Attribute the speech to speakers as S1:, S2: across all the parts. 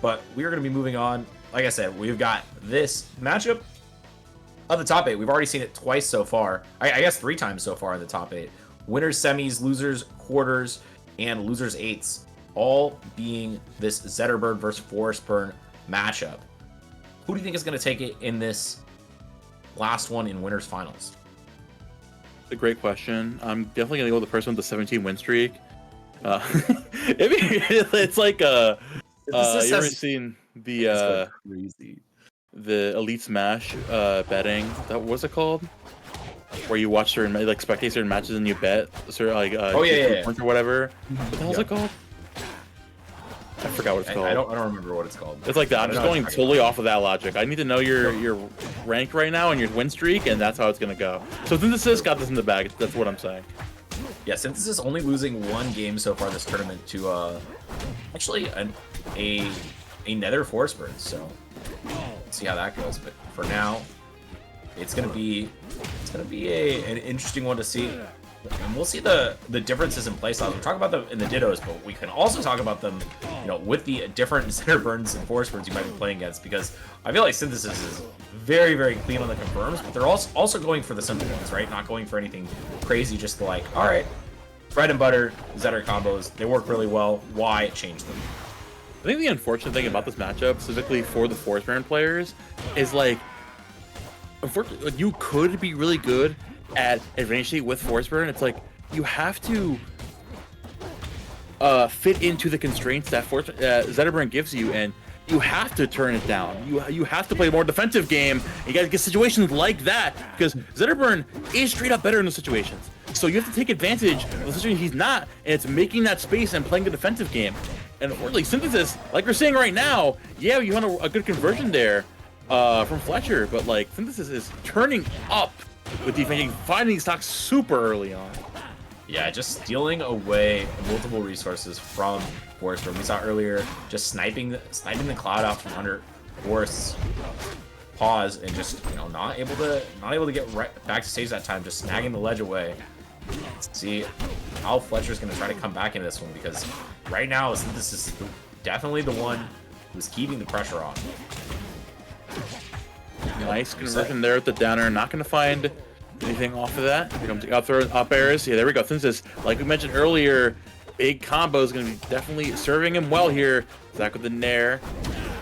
S1: But we are going to be moving on. Like I said, we've got this matchup of the top 8. We've already seen it twice so far. I guess 3 times so far in the top 8. Winners, semis, losers, quarters, and losers, 8s. All being this Zetterburn versus Forsburn matchup. Who do you think is going to take it in this last one in winners finals?
S2: A great question. I'm definitely gonna go with the person with the 17 win streak. It's like you ever seen the
S1: crazy
S2: the Elite Smash betting? What's it called? Where you watch certain spectate certain matches and you bet certain points or whatever. What the hell is it called? I forgot what it's called.
S1: I don't remember what it's called.
S2: It's like that. I'm just going totally off of that logic. I need to know your rank right now and your win streak, and that's how it's gonna go. So Synthesis got this in the bag. That's what I'm saying.
S1: Yeah, Synthesis only losing 1 game so far this tournament to actually a Nether Forsburn. So let's see how that goes. But for now, it's gonna be an interesting one to see. And we'll see the differences in playstyles. We'll talk about them in the Dittos, but we can also talk about them, with the different Zetterburns and Forsburns you might be playing against, because I feel like Synthesis is very, very clean on the confirms, but they're also going for the simple ones, right? Not going for anything crazy, just like, all right, bread and butter, Zetter combos, they work really well. Why change them?
S2: I think the unfortunate thing about this matchup, specifically for the Forsburn players, is unfortunately, you could be really good at advantage state with Forsburn. It's like you have to fit into the constraints that Zetterburn gives you, and you have to turn it down. You have to play a more defensive game. You got to get situations like that because Zetterburn is straight up better in those situations. So you have to take advantage of the situation he's not, and it's making that space and playing the defensive game. And unfortunately, Synthesis, like we're saying right now, yeah, you want a good conversion there from Fletcher, but Synthesis is turning up with defending, finding stocks super early on.
S1: Yeah, just stealing away multiple resources from Forsburn. We saw earlier just sniping the cloud out from under Forest's paws and just not able to get right back to stage that time, just snagging the ledge away. Let's see how Fletcher's gonna try to come back into this one, because right now this is definitely the one who's keeping the pressure on.
S2: Nice conversion there at the downer. Not going to find anything off of that. Here comes up throw up airs. Yeah, there we go. Since this, like we mentioned earlier, big combo is going to be definitely serving him well here. Zach with the nair.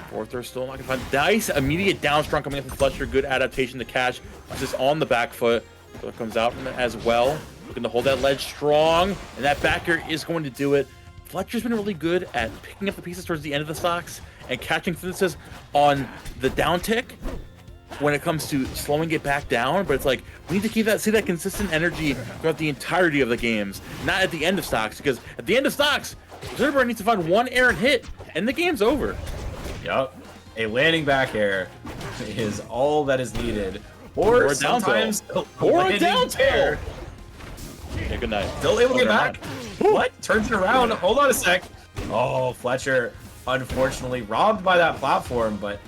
S2: Fourth throw still not going to find. Nice immediate down strong coming up from Fletcher. Good adaptation to catch. Just on the back foot. So it comes out from it as well. Looking to hold that ledge strong. And that back air is going to do it. Fletcher's been really good at picking up the pieces towards the end of the stocks and catching Synthesis on the down tick when it comes to slowing it back down. But it's like, we need to see that consistent energy throughout the entirety of the games, not at the end of stocks, because at the end of stocks, Zetterburn needs to find one air and hit, and the game's over.
S1: Yup. A landing back air is all that is needed. Or
S2: a down tilt. Or a down tilt. Yeah, good night.
S1: Still able to get back. What? Turns it around. Hold on a sec. Oh, Fletcher, unfortunately, robbed by that platform, but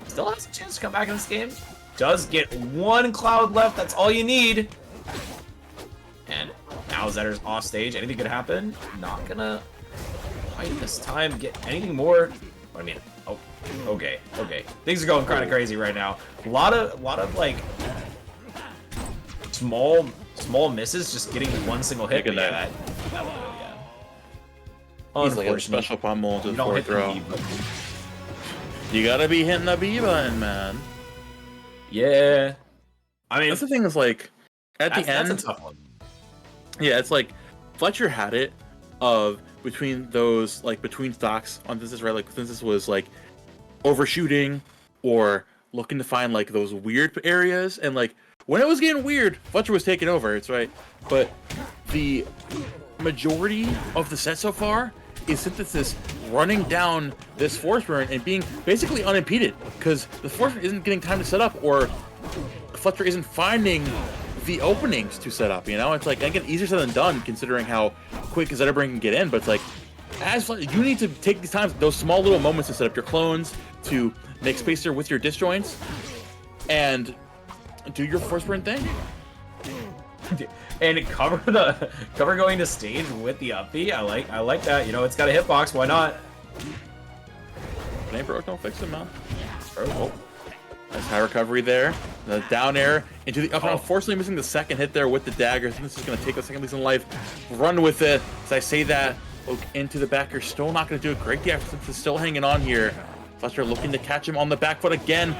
S1: still has a chance to come back in this game. Does get one cloud left. That's all you need. And now Zetter's off stage. Anything could happen. Not gonna quite this time get anything more. I mean, oh, okay. Things are going kind of crazy right now. A lot of like small misses, just getting one single hit.
S2: That
S1: one, yeah.
S2: He's like a special pummel to the fourth throw. You gotta be hitting the B button, man.
S1: Yeah. I mean,
S2: that's the thing is like, at the end,
S1: that's a tough one.
S2: Yeah, it's like Fletcher had it of between those, like between stocks on this, right? Like this was like overshooting or looking to find like those weird areas, and like when it was getting weird, Fletcher was taking over. It's right, but the majority of the set so far is Synthesis running down this Forsburn and being basically unimpeded because the Forsburn isn't getting time to set up, or Fletcher isn't finding the openings to set up. You know, it's like, again, easier said than done considering how quick Zetterburn can get in. But it's like, as Fletcher, you need to take these times, those small little moments to set up your clones, to make space there with your disjoints, and do your Forsburn thing.
S1: And cover going to stage with the up B. I like that. You know, it's got a hitbox. Why not?
S2: If it ain't broke, don't fix it, man. Oh. Nice high recovery there. The down air into the up. Unfortunately, missing the second hit there with the dagger. I think this is going to take the second lease in life. Run with it. As I say that, look into the back. You're still not going to do a great deal since it's still hanging on here. Fletcher looking to catch him on the back foot again.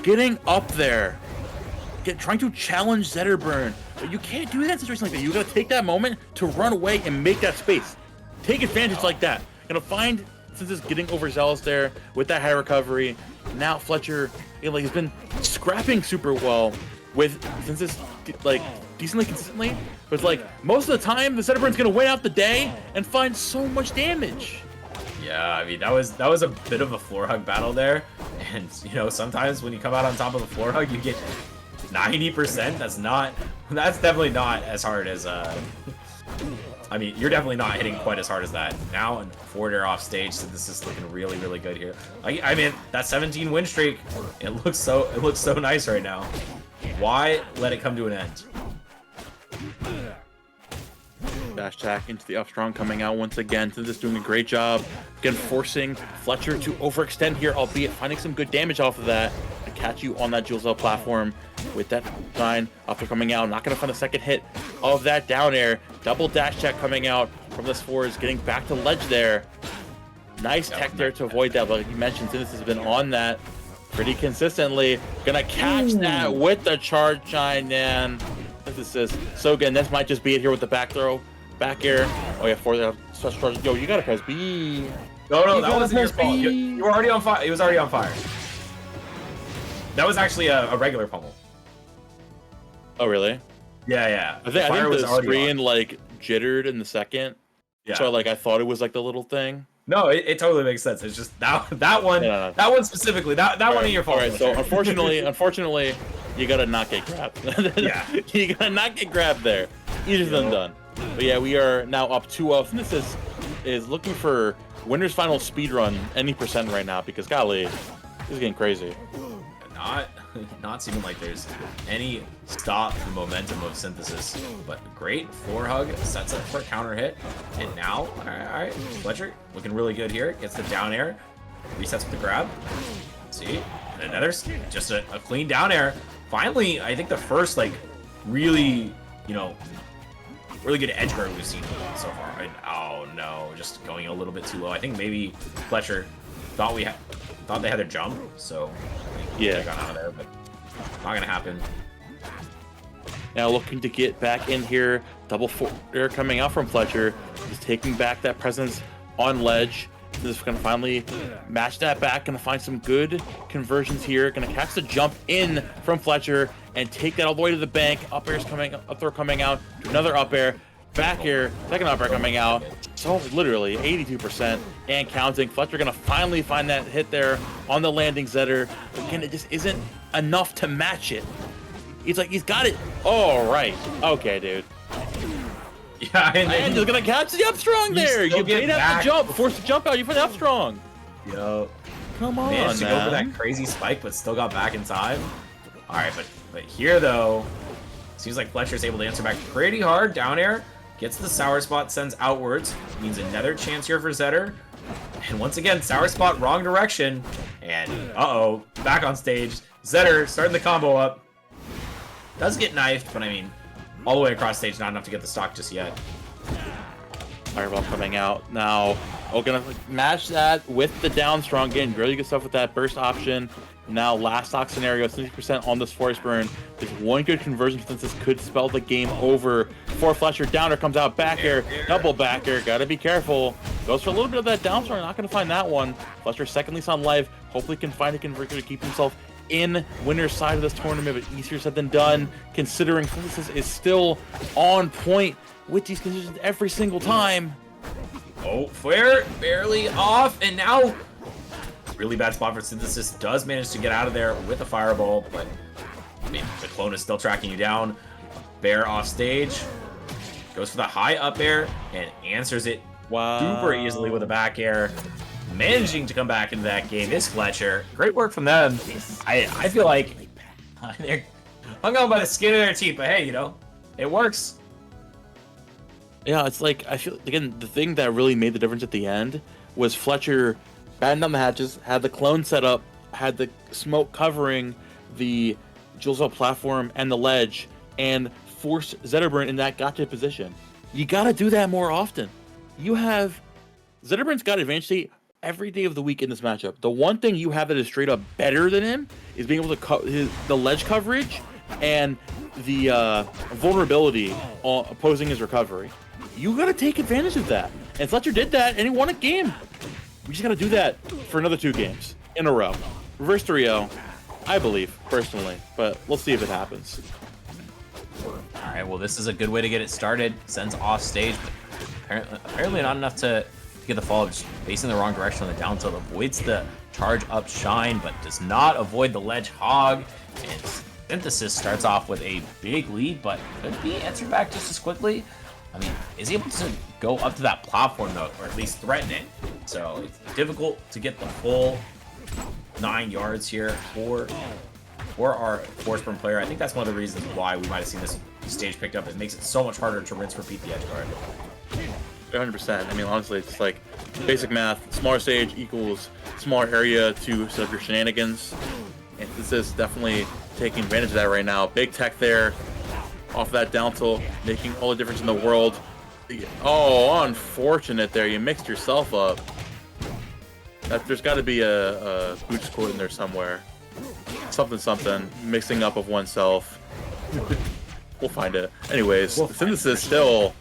S2: Getting up there. Trying to challenge Zetterburn. But you can't do that in a situation like that. You got to take that moment to run away and make that space. Take advantage like that. Gonna find, since it's getting overzealous there with that high recovery. Now Fletcher, he's been scrapping super well since it's like decently consistently. But it's like most of the time, the Zetterburn's gonna win out the day and find so much damage.
S1: Yeah, I mean that was a bit of a floor hug battle there, and sometimes when you come out on top of the floor hug, you get 90%. That's definitely not as hard as I mean, you're definitely not hitting quite as hard as that. Now, and forward air off stage, so this is looking really, really good here. I mean, that 17 win streak, it looks so nice right now. Why let it come to an end?
S2: Dash attack into the up strong coming out once again. This doing a great job. Again, forcing Fletcher to overextend here, albeit finding some good damage off of that to catch you on that Jules L platform with that 9 up coming out. Not going to find a second hit of that down air. Double dash check coming out from this Force, getting back to ledge there. Nice tech there to avoid that, but like you mentioned, Sinus has been on that pretty consistently. Gonna catch that with the charge shine, man. This is so again, this might just be it here with the back throw. Back air. Oh yeah, for the special charge. Yo, you gotta press B.
S1: No, that wasn't your fault. You were already on fire. It was already on fire. That was actually a regular pummel.
S2: Oh really?
S1: Yeah.
S2: I think the screen like jittered in the second.
S1: Yeah.
S2: So like I thought it was like the little thing.
S1: No, it totally makes sense. It's just that one. Yeah. That one specifically. That one ain't your fault.
S2: All right. So unfortunately, you gotta not get grabbed.
S1: Yeah.
S2: You gotta not get grabbed there. Easier than done. But yeah, we are now up 2-0. And this is looking for winner's final speed run any percent right now because golly, this is getting crazy.
S1: Not seeming like there's any stop the momentum of Synthesis, but great floor hug, sets up for a counter hit, and now, all right, Fletcher looking really good here, gets the down air, resets with the grab, see, and another, just a clean down air. Finally, I think the first like really, really good edge guard we've seen so far. And, oh no, just going a little bit too low. I think maybe Fletcher thought they had their jump, so
S2: yeah,
S1: they got out of there, but not gonna happen.
S2: Now looking to get back in here, double forward air coming out from Fletcher. He's taking back that presence on ledge. This is gonna finally match that back. Gonna find some good conversions here. Gonna catch the jump in from Fletcher and take that all the way to the bank. Up air's coming, up throw coming out. Another up air, back air, second up air coming out. So literally 82% and counting. Fletcher gonna finally find that hit there on the landing Zetter. Again, it just isn't enough to match it. He's got it. All right. Okay, dude.
S1: Yeah,
S2: and he's gonna catch the up strong there. You made out the jump, force the jump out. You for the up strong.
S1: Yo,
S2: come on,
S1: managed to go for that crazy spike, but still got back in time. All right, but here though, seems like Fletcher's able to answer back pretty hard. Down air, gets the sour spot, sends outwards. Means another chance here for Zetter. And once again, sour spot, wrong direction. And back on stage. Zetter starting the combo up. Does get knifed, but I mean, all the way across stage, not enough to get the stock just yet.
S2: Fireball coming out now. Gonna match that with the down strong. Again, really good stuff with that burst option. Now, last stock scenario, 60% on this Forsburn. There's one good conversion since this could spell the game over. For Fletcher, downer comes out, back air, double back air. Gotta be careful. Goes for a little bit of that down strong. Not gonna find that one. Fletcher second lease on life. Hopefully can find a converter to keep himself in winner's side of this tournament, but easier said than done, considering Synthesis is still on point with these conditions every single time.
S1: Oh, flare barely off, and now really bad spot for Synthesis. Does manage to get out of there with a fireball, but I mean, the clone is still tracking you down. Bear off stage, goes for the high up air and answers it super easily with a back air. Managing to come back into that game is Fletcher. Great work from them. I feel like they're hung on by the skin of their teeth, but hey, it works.
S2: Yeah, it's like, I feel, again, the thing that really made the difference at the end was Fletcher battened down the hatches, had the clone set up, had the smoke covering the Jules platform and the ledge, and forced Zetterburn in that gotcha position. You gotta do that more often. You have Zetterburn's got advantage state every day of the week in this matchup. The one thing you have that is straight up better than him is being able to the ledge coverage and the vulnerability opposing his recovery. You gotta take advantage of that. And Fletcher did that, and he won a game. We just gotta do that for another 2 games in a row. Reverse 3-0, I believe, personally, but let's see if it happens.
S1: All right, well, this is a good way to get it started. Sends off stage, but apparently not enough to get the follow-up. Just facing the wrong direction on the down tilt. Avoids the charge up shine, but does not avoid the ledge hog. And Synthesis starts off with a big lead, but could be answered back just as quickly. I mean, is he able to go up to that platform, though, or at least threaten it? So it's difficult to get the full 9 yards here for our Forsburn player. I think that's one of the reasons why we might have seen this stage picked up. It makes it so much harder to rinse repeat the edge guard.
S2: 100%. I mean, honestly, it's like basic math. Smaller stage equals smaller area to set up your shenanigans. And this is definitely taking advantage of that right now. Big tech there. Off that down tilt, making all the difference in the world. Oh, unfortunate there. You mixed yourself up. There's got to be a Boots quote in there somewhere. Something. Mixing up of oneself. We'll find it. Anyways, Synthesis still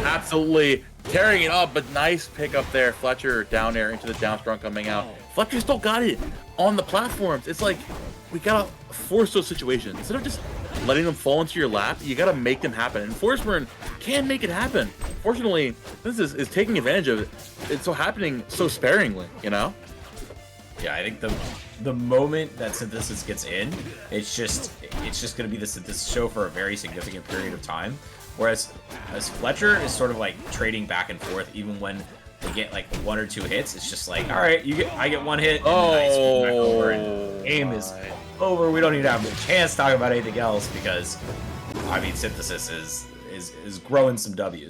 S2: absolutely tearing it up, but nice pick up there. Fletcher down air into the down strong coming out. Fletcher still got it on the platforms. It's like we gotta force those situations. Instead of just letting them fall into your lap, you gotta make them happen. And Forsburn can make it happen. Fortunately, this is taking advantage of it. It's so happening so sparingly, you know?
S1: Yeah, I think the moment that Synthesis gets in, it's just gonna be this show for a very significant period of time. Whereas as Fletcher is sort of like trading back and forth, even when they get like 1 or 2 hits, it's just like, all right, I get 1 hit, and then I swing back over, and the game is over. We don't even have a chance to talk about anything else because, I mean, Synthesis is growing some W's.